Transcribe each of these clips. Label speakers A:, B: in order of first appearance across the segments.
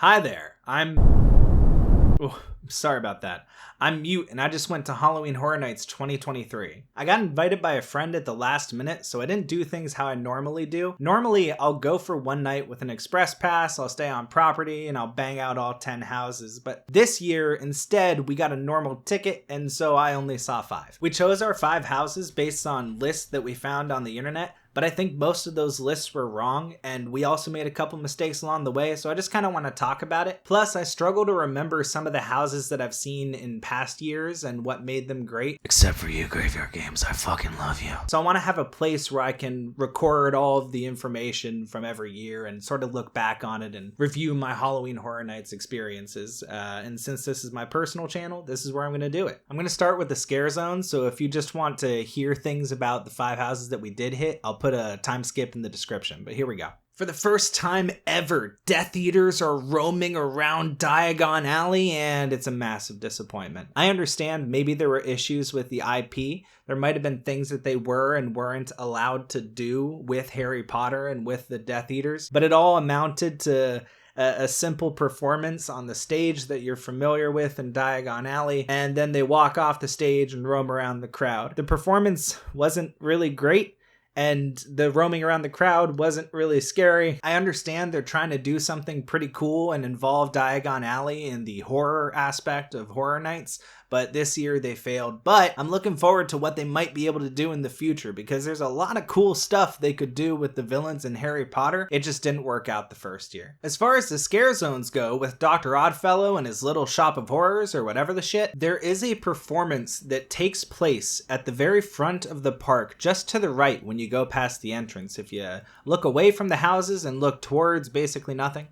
A: Hi there, sorry about that. I'm Mute and I just went to Halloween Horror Nights 2023. I got invited by a friend at the last minute, so I didn't do things how I normally do. Normally, I'll go for one night with an express pass, I'll stay on property, and I'll bang out all 10 houses. But this year, instead, we got a normal ticket, and so I only saw 5. We chose our 5 houses based on lists that we found on the internet, but I think most of those lists were wrong, and we also made a couple mistakes along the way, so I just kind of want to talk about it. Plus, I struggle to remember some of the houses that I've seen in past years and what made them great.
B: Except for you, Graveyard Games, I fucking love you.
A: So I want to have a place where I can record all of the information from every year and sort of look back on it and review my Halloween Horror Nights experiences. And since this is my personal channel, this is where I'm going to do it. I'm going to start with the scare zone, so if you just want to hear things about the 5 houses that we did hit, I'll put a time skip in the description, but here we go. For the first time ever, Death Eaters are roaming around Diagon Alley, and it's a massive disappointment. I understand maybe there were issues with the IP. There might have been things that they were and weren't allowed to do with Harry Potter and with the Death Eaters, but it all amounted to a simple performance on the stage that you're familiar with in Diagon Alley, and then they walk off the stage and roam around the crowd. The performance wasn't really great, and the roaming around the crowd wasn't really scary. I understand they're trying to do something pretty cool and involve Diagon Alley in the horror aspect of Horror Nights, but this year they failed. But I'm looking forward to what they might be able to do in the future, because there's a lot of cool stuff they could do with the villains in Harry Potter. It just didn't work out the first year. As far as the scare zones go, with Dr. Oddfellow and his little shop of horrors or whatever the shit, there is a performance that takes place at the very front of the park, just to the right when you go past the entrance. If you look away from the houses and look towards basically nothing.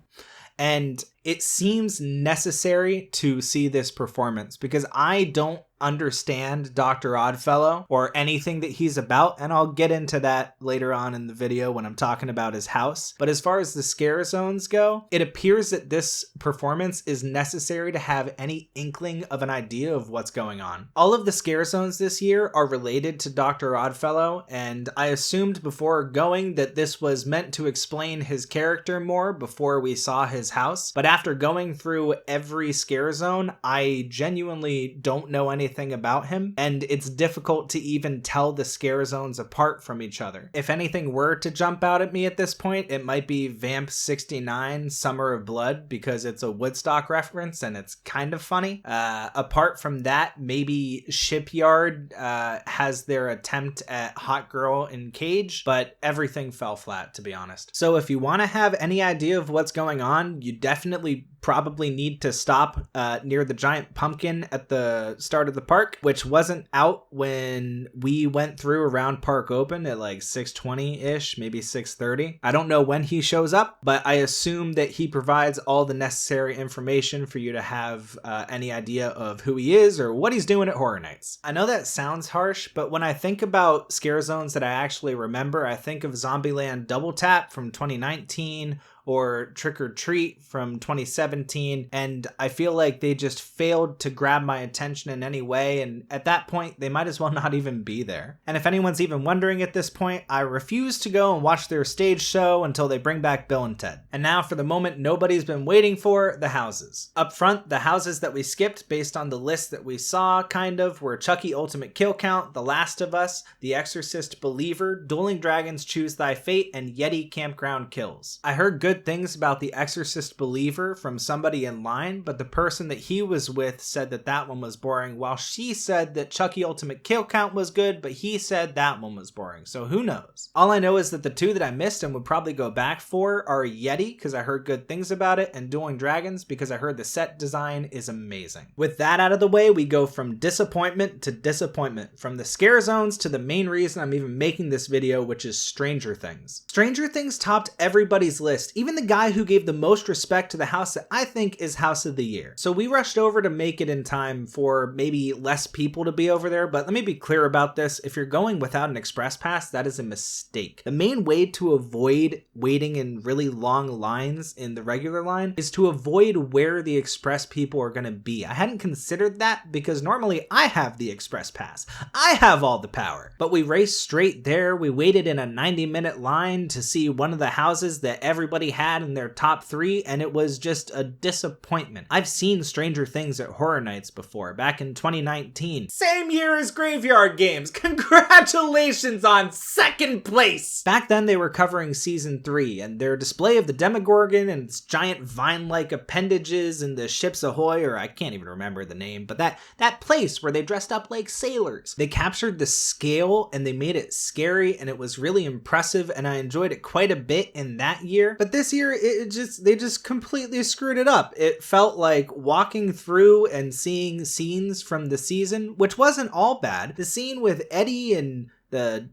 A: And it seems necessary to see this performance because I don't understand Dr. Oddfellow or anything that he's about, and I'll get into that later on in the video when I'm talking about his house. But as far as the scare zones go, it appears that this performance is necessary to have any inkling of an idea of what's going on. All of the scare zones this year are related to Dr. Oddfellow, and I assumed before going that this was meant to explain his character more before we saw his house, but after going through every scare zone, I genuinely don't know anything about him, and it's difficult to even tell the scare zones apart from each other. If anything were to jump out at me at this point, it might be Vamp 69 Summer of Blood, because it's a Woodstock reference and it's kind of funny. Apart from that, maybe Shipyard has their attempt at Hot Girl in Cage, but everything fell flat, to be honest. So if you want to have any idea of what's going on, you definitely probably need to stop near the giant pumpkin at the start of the park, which wasn't out when we went through around park open at like 6:20-ish, maybe 6:30. I don't know when he shows up, but I assume that he provides all the necessary information for you to have any idea of who he is or what he's doing at Horror Nights. I know that sounds harsh, but when I think about scare zones that I actually remember, I think of Zombieland Double Tap from 2019, or Trick or Treat from 2017, and I feel like they just failed to grab my attention in any way, and at that point, they might as well not even be there. And if anyone's even wondering at this point, I refuse to go and watch their stage show until they bring back Bill and Ted. And now for the moment nobody's been waiting for, the houses. Up front, the houses that we skipped based on the list that we saw, kind of, were Chucky Ultimate Kill Count, The Last of Us, The Exorcist Believer, Dueling Dragons Choose Thy Fate, and Yeti Campground Kills. I heard good things about The Exorcist Believer from somebody in line, but the person that he was with said that that one was boring, while she said that Chucky Ultimate Kill Count was good, but he said that one was boring, so who knows? All I know is that the 2 that I missed and would probably go back for are Yeti, because I heard good things about it, and Dueling Dragons, because I heard the set design is amazing. With that out of the way, we go from disappointment to disappointment, from the scare zones to the main reason I'm even making this video, which is Stranger Things. Stranger Things topped everybody's list, even the guy who gave the most respect to the house that I think is House of the Year. So we rushed over to make it in time for maybe less people to be over there, but let me be clear about this. If you're going without an express pass, that is a mistake. The main way to avoid waiting in really long lines in the regular line is to avoid where the express people are going to be. I hadn't considered that because normally I have the express pass. I have all the power. But we raced straight there. We waited in a 90-minute line to see one of the houses that everybody had in their top 3, and it was just a disappointment. I've seen Stranger Things at Horror Nights before, back in 2019. Same year as Graveyard Games. Congratulations on second place! Back then they were covering season 3, and their display of the Demogorgon and its giant vine-like appendages and the Ships Ahoy, or I can't even remember the name, but that place where they dressed up like sailors. They captured the scale and they made it scary, and it was really impressive, and I enjoyed it quite a bit in that year. But this year, they just completely screwed it up. It felt like walking through and seeing scenes from the season, which wasn't all bad. The scene with Eddie and the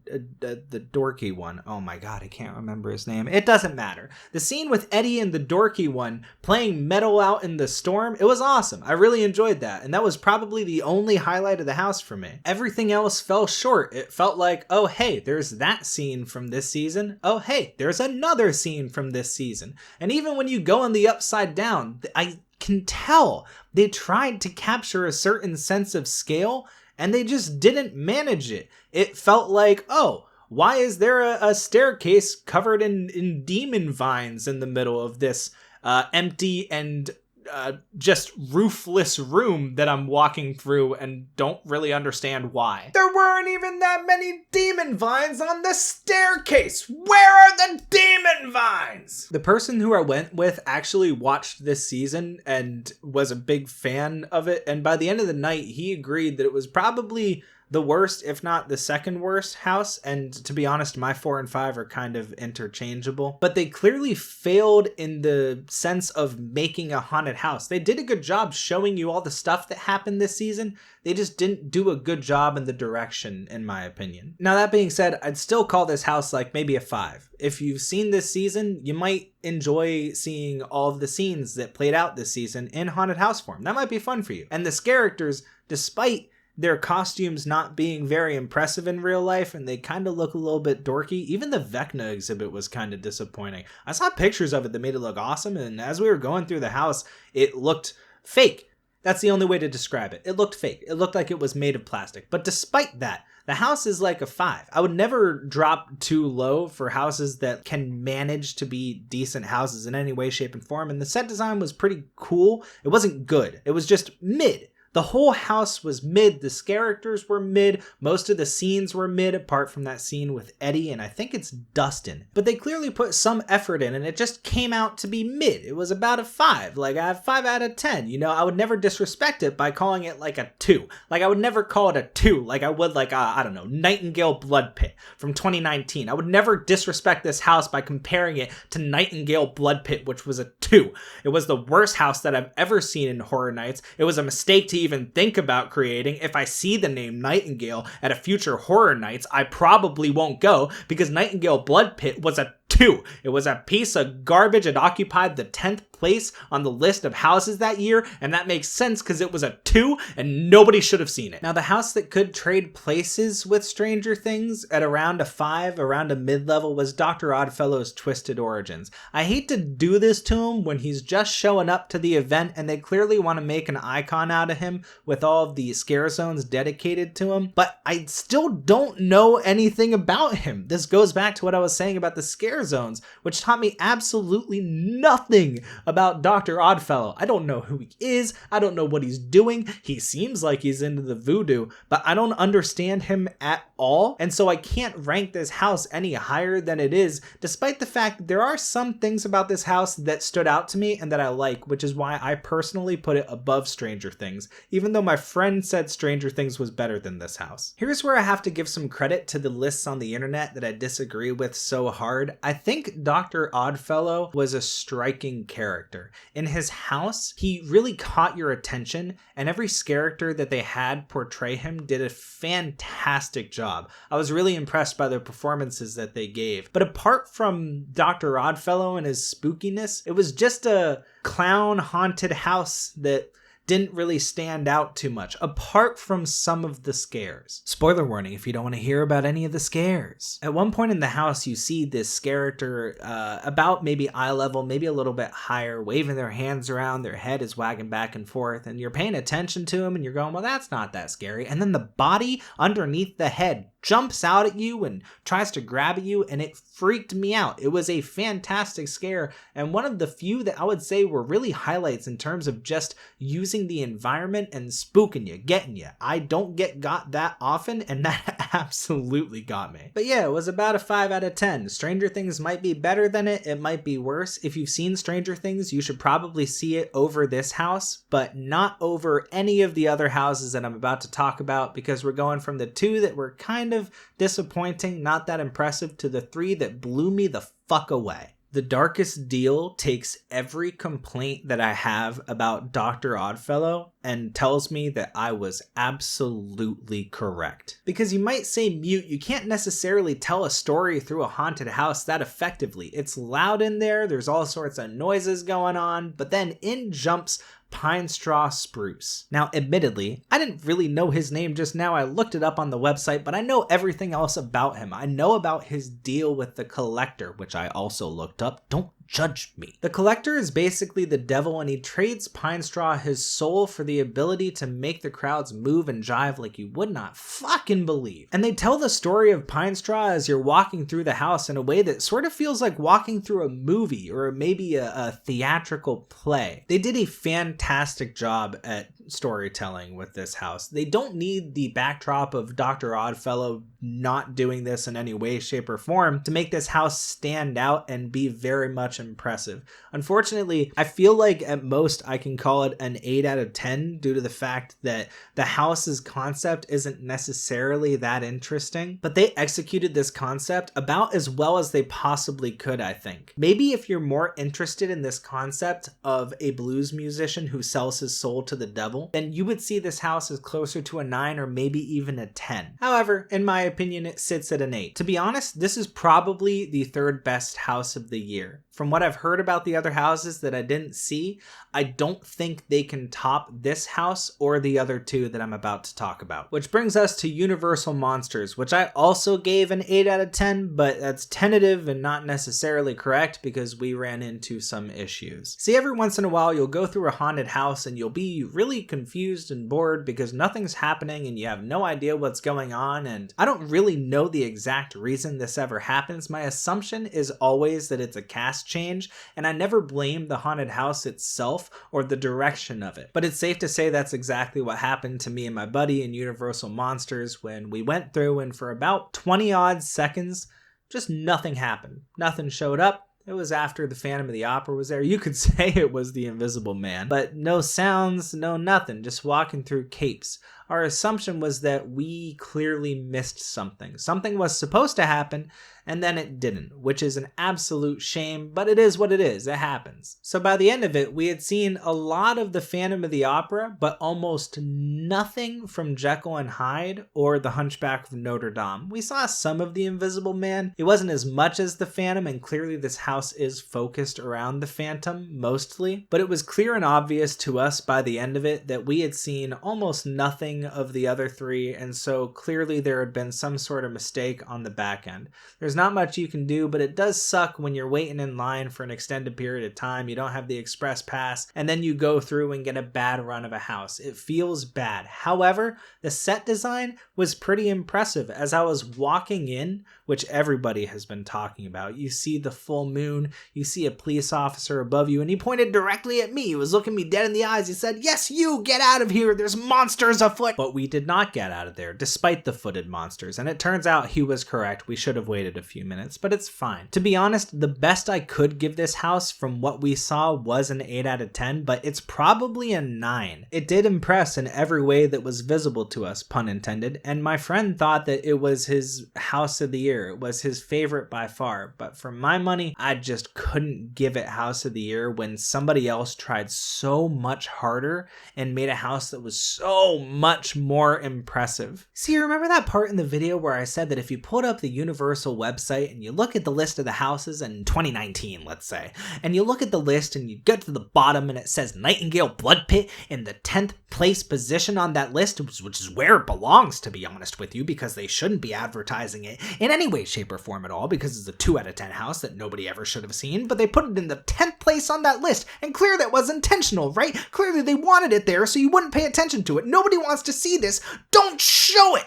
A: dorky one. Oh my god, I can't remember his name. It doesn't matter. The scene with Eddie and the dorky one playing metal out in the storm, it was awesome. I really enjoyed that, and that was probably the only highlight of the house for me. Everything else fell short. It felt like, oh hey, there's that scene from this season. Oh hey, there's another scene from this season. And even when you go on the upside down, I can tell they tried to capture a certain sense of scale, and they just didn't manage it. It felt like, oh, why is there a staircase covered in demon vines in the middle of this empty and just roofless room that I'm walking through and don't really understand why? There weren't even that many demon vines on the staircase. Where are the demon vines? The person who I went with actually watched this season and was a big fan of it, and by the end of the night he agreed that it was probably the worst, if not the second worst house, and to be honest, my 4 and 5 are kind of interchangeable. But they clearly failed in the sense of making a haunted house. They did a good job showing you all the stuff that happened this season. They just didn't do a good job in the direction, in my opinion. Now that being said, I'd still call this house like maybe a 5. If you've seen this season, you might enjoy seeing all of the scenes that played out this season in haunted house form. That might be fun for you. And the characters, despite their costumes not being very impressive in real life, and they kind of look a little bit dorky. Even the Vecna exhibit was kind of disappointing. I saw pictures of it that made it look awesome, and as we were going through the house, it looked fake. That's the only way to describe it. It looked fake. It looked like it was made of plastic. But despite that, the house is like a 5. I would never drop too low for houses that can manage to be decent houses in any way, shape, and form. And the set design was pretty cool. It wasn't good. It was just mid. The whole house was mid, the characters were mid, most of the scenes were mid apart from that scene with Eddie and I think it's Dustin. But they clearly put some effort in and it just came out to be mid. It was about a 5, like a 5 out of 10. You know, I would never disrespect it by calling it like a 2. Like I would never call it a 2 like I would like, I don't know, Nightingale Blood Pit from 2019. I would never disrespect this house by comparing it to Nightingale Blood Pit, which was a 2. It was the worst house that I've ever seen in Horror Nights. It was a mistake to even think about creating. If I see the name Nightingale at a future Horror Nights, I probably won't go because Nightingale Blood Pit was a 2. It was a piece of garbage. It occupied the 10th place on the list of houses that year, and that makes sense because it was a 2 and nobody should have seen it. Now, the house that could trade places with Stranger Things at around a 5, around a mid-level, was Dr. Oddfellow's Twisted Origins. I hate to do this to him when he's just showing up to the event and they clearly want to make an icon out of him with all of the scare zones dedicated to him, but I still don't know anything about him. This goes back to what I was saying about the scare zones, which taught me absolutely nothing about Dr. Oddfellow. I don't know who he is. I don't know what he's doing. He seems like he's into the voodoo, but I don't understand him at all. And so I can't rank this house any higher than it is, despite the fact that there are some things about this house that stood out to me and that I like, which is why I personally put it above Stranger Things, even though my friend said Stranger Things was better than this house. Here's where I have to give some credit to the lists on the internet that I disagree with so hard. I think Dr. Oddfellow was a striking character. In his house, he really caught your attention, and every character that they had portray him did a fantastic job. I was really impressed by the performances that they gave. But apart from Dr. Oddfellow and his spookiness, it was just a clown haunted house that didn't really stand out too much, apart from some of the scares. Spoiler warning if you don't want to hear about any of the scares. At one point in the house, you see this character about maybe eye level, maybe a little bit higher, waving their hands around, their head is wagging back and forth, and you're paying attention to him, and you're going, well, that's not that scary. And then the body underneath the head jumps out at you and tries to grab at you, and it freaked me out. It was a fantastic scare, and one of the few that I would say were really highlights in terms of just using the environment and spooking you, getting you. I don't get got that often, and that absolutely got me. But yeah, it was about a 5 out of 10. Stranger Things might be better than it might be worse. If you've seen Stranger Things, you should probably see it over this house, but not over any of the other houses that I'm about to talk about, because we're going from the 2 that were kind of disappointing, not that impressive, to the 3 that blew me the fuck away. The Darkest Deal takes every complaint that I have about Dr. Oddfellow and tells me that I was absolutely correct. Because you might say, Mute, you can't necessarily tell a story through a haunted house that effectively. It's loud in there, there's all sorts of noises going on, but then in jumps Pine Straw Spruce. Now, admittedly, I didn't really know his name just now. I looked it up on the website, but I know everything else about him. I know about his deal with the Collector, which I also looked up. Don't judge me. The Collector is basically the devil, and he trades Pine Straw his soul for the ability to make the crowds move and jive like you would not fucking believe. And they tell the story of Pine Straw as you're walking through the house in a way that sort of feels like walking through a movie or maybe a theatrical play. They did a fantastic job at storytelling with this house. They don't need the backdrop of Dr. Oddfellow not doing this in any way, shape, or form to make this house stand out and be very much impressive. Unfortunately, I feel like at most I can call it an 8 out of 10 due to the fact that the house's concept isn't necessarily that interesting, but they executed this concept about as well as they possibly could, I think. Maybe if you're more interested in this concept of a blues musician who sells his soul to the devil, then you would see this house as closer to a 9 or maybe even a 10. However, in my opinion, it sits at an 8. To be honest, this is probably the 3rd best house of the year. From what I've heard about the other houses that I didn't see, I don't think they can top this house or the other 2 that I'm about to talk about. Which brings us to Universal Monsters, which I also gave an 8 out of 10, but that's tentative and not necessarily correct because we ran into some issues. See, every once in a while you'll go through a haunted house and you'll be really confused and bored because nothing's happening and you have no idea what's going on, and I don't really know the exact reason this ever happens. My assumption is always that it's a cast change, and I never blame the haunted house itself or the direction of it. But it's safe to say that's exactly what happened to me and my buddy in Universal Monsters when we went through, and for about 20 odd seconds, just nothing happened. Nothing showed up. It was after the Phantom of the Opera was there. You could say it was the Invisible Man, but no sounds, no nothing, just walking through capes. Our assumption was that we clearly missed something. Something was supposed to happen, and then it didn't, which is an absolute shame, but it is what it is. It happens. So by the end of it, we had seen a lot of the Phantom of the Opera, but almost nothing from Jekyll and Hyde or the Hunchback of Notre Dame. We saw some of the Invisible Man. It wasn't as much as the Phantom, and clearly this house is focused around the Phantom mostly, but it was clear and obvious to us by the end of it that we had seen almost nothing of the other 3, and so clearly there had been some sort of mistake on the back end. There's not much you can do, but it does suck when you're waiting in line for an extended period of time, you don't have the express pass, and then you go through and get a bad run of a house. It feels bad. However, the set design was pretty impressive. As I was walking in, which everybody has been talking about, you see the full moon, you see a police officer above you, and he pointed directly at me. He was looking me dead in the eyes. He said, "Yes, you, get out of here. There's monsters afoot." But we did not get out of there, despite the footed monsters, and it turns out he was correct. We should have waited a few minutes, but it's fine. To be honest, the best I could give this house from what we saw was an 8 out of 10, but it's probably a 9. It did impress in every way that was visible to us, pun intended, and my friend thought that it was his house of the year. It was his favorite by far, but for my money, I just couldn't give it house of the year when somebody else tried so much harder and made a house that was so much more impressive. See, remember that part in the video where I said that if you pulled up the Universal website and you look at the list of the houses in 2019, let's say, and you look at the list and you get to the bottom and it says Nightingale Blood Pit in the 10th place position on that list, which is where it belongs, to be honest with you, because they shouldn't be advertising it in any way, shape, or form at all, because it's a 2 out of 10 house that nobody ever should have seen, but they put it in the 10th place on that list, and clearly that was intentional, right? Clearly they wanted it there so you wouldn't pay attention to it. Nobody wants to see this. Don't show it!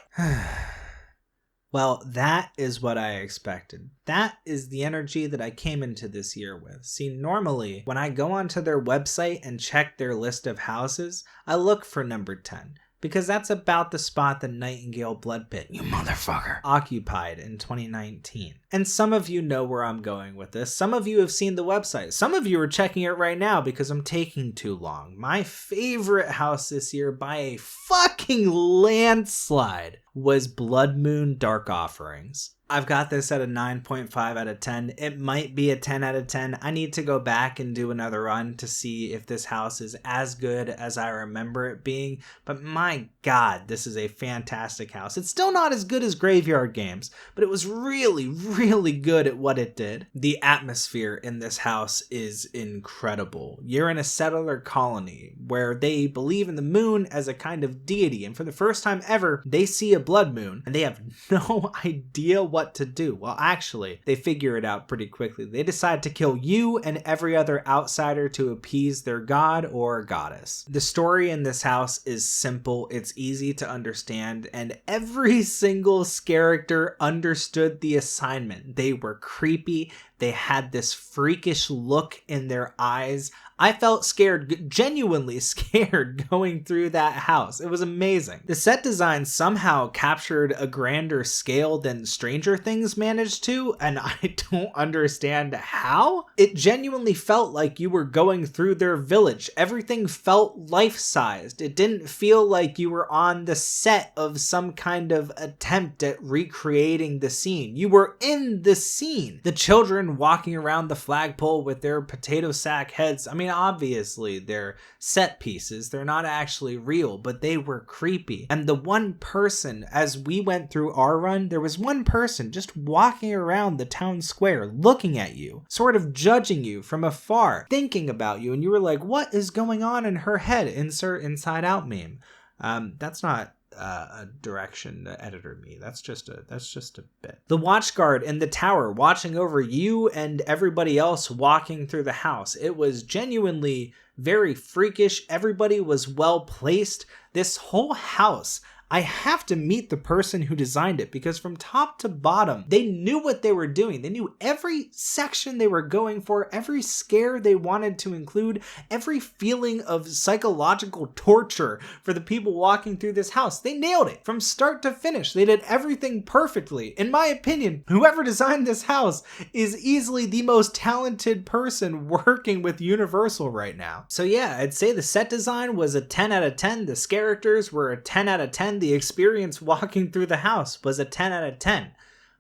A: Well, that is what I expected. That is the energy that I came into this year with. See, normally, when I go onto their website and check their list of houses, I look for number 10. Because that's about the spot that Nightingale Blood Pit,
B: You motherfucker.
A: occupied in 2019. And some of you know where I'm going with this. Some of you have seen the website. Some of you are checking it right now because I'm taking too long. My favorite house this year by a fucking landslide was Blood Moon Dark Offerings. I've got this at a 9.5 out of 10. It might be a 10 out of 10. I need to go back and do another run to see if this house is as good as I remember it being. But my God, this is a fantastic house. It's still not as good as Graveyard Games, but it was really, really good at what it did. The atmosphere in this house is incredible. You're in a settler colony where they believe in the moon as a kind of deity. And for the first time ever, they see a blood moon and they have no idea what to do. Well, actually, they figure it out pretty quickly. They decide to kill you and every other outsider to appease their god or goddess. The story in this house is simple, it's easy to understand, and every single character understood the assignment. They were creepy, they had this freakish look in their eyes. I felt scared, genuinely scared going through that house. It was amazing. The set design somehow captured a grander scale than Stranger Things managed to, and I don't understand how. It genuinely felt like you were going through their village. Everything felt life-sized. It didn't feel like you were on the set of some kind of attempt at recreating the scene. You were in the scene. The children walking around the flagpole with their potato sack heads, I mean, obviously they're set pieces, they're not actually real, but they were creepy. And the one person, as we went through our run, there was one person just walking around the town square looking at you, sort of judging you from afar, thinking about you, and you were like, what is going on in her head? Insert Inside Out meme. That's not a direction to editor me. That's just a bit. The watchguard in the tower watching over you and everybody else walking through the house. It was genuinely very freakish. Everybody was well placed. This whole house, I have to meet the person who designed it because from top to bottom, they knew what they were doing. They knew every section they were going for, every scare they wanted to include, every feeling of psychological torture for the people walking through this house. They nailed it from start to finish. They did everything perfectly. In my opinion, whoever designed this house is easily the most talented person working with Universal right now. So yeah, I'd say the set design was a 10 out of 10. The characters were a 10 out of 10. The experience walking through the house was a 10 out of 10.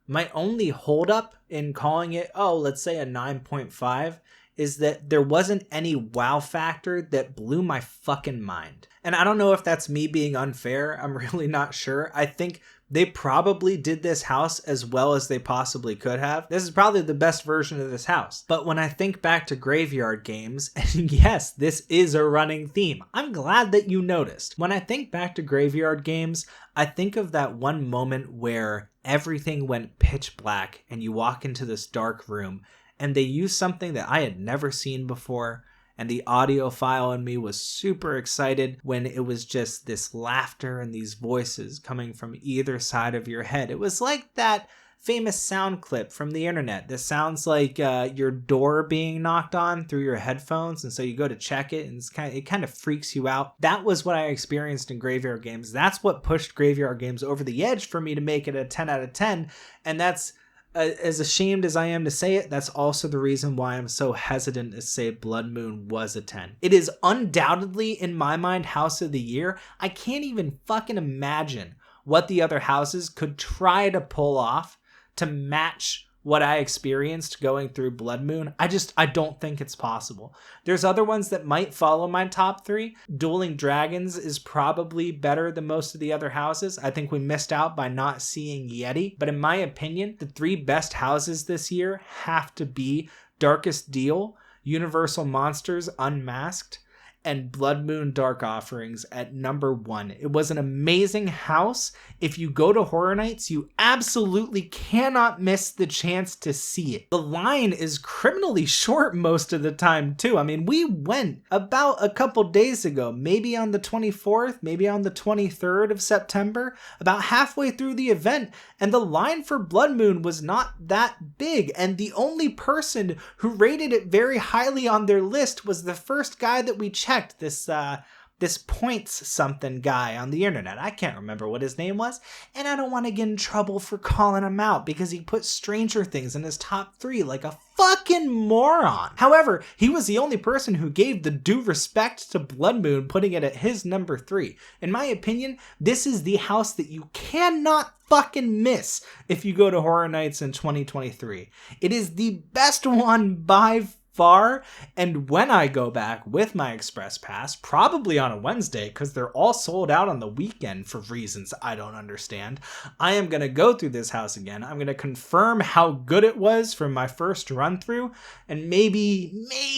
A: My only holdup in calling it, let's say a 9.5, is that there wasn't any wow factor that blew my fucking mind. And I don't know if that's me being unfair. I'm really not sure. I think they probably did this house as well as they possibly could have. This is probably the best version of this house. But when I think back to Graveyard Games, and yes, this is a running theme. I'm glad that you noticed. When I think back to Graveyard Games, I think of that one moment where everything went pitch black and you walk into this dark room and they use something that I had never seen before. And the audiophile in me was super excited when it was just this laughter and these voices coming from either side of your head. It was like that famous sound clip from the internet that sounds like your door being knocked on through your headphones, and so you go to check it and it kind of freaks you out. That was what I experienced in Graveyard Games. That's what pushed Graveyard Games over the edge for me to make it a 10 out of 10, and that's as ashamed as I am to say it, that's also the reason why I'm so hesitant to say Blood Moon was a 10. It is undoubtedly, in my mind, House of the Year. I can't even fucking imagine what the other houses could try to pull off to match what I experienced going through Blood Moon. I don't think it's possible. There's other ones that might follow my top 3. Dueling Dragons is probably better than most of the other houses. I think we missed out by not seeing Yeti. But in my opinion, the 3 best houses this year have to be Darkest Deal, Universal Monsters Unmasked, and Blood Moon Dark Offerings at number 1. It was an amazing house. If you go to Horror Nights, you absolutely cannot miss the chance to see it. The line is criminally short most of the time too. I mean, we went about a couple days ago, maybe on the 24th, maybe on the 23rd of September, about halfway through the event, and the line for Blood Moon was not that big, and the only person who rated it very highly on their list was the first guy that we checked, this points something guy on the internet. I can't remember what his name was, and I don't want to get in trouble for calling him out because he put Stranger Things in his top 3 like a fucking moron. However, he was the only person who gave the due respect to Blood Moon, putting it at his number 3. In my opinion, this is the house that you cannot fucking miss if you go to Horror Nights in 2023. It is the best one by far, and when I go back with my Express Pass, probably on a Wednesday because they're all sold out on the weekend for reasons I don't understand, I am going to go through this house again. I'm going to confirm how good it was from my first run through, and maybe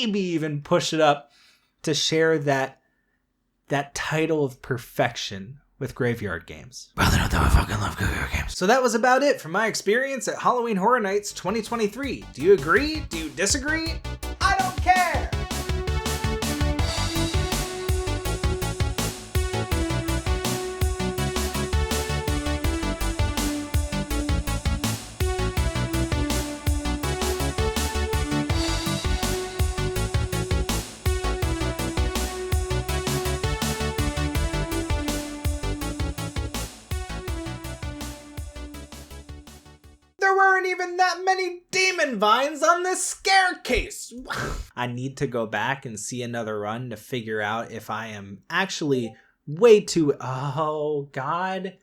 A: even push it up to share that title of perfection with Graveyard Games.
B: Brother, don't I fucking love Graveyard Games.
A: So that was about it for my experience at Halloween Horror Nights 2023. Do you agree? Do you disagree? I don't care! There weren't even that many demon vines on this staircase. I need to go back and see another run to figure out if I am actually way too... Oh, God.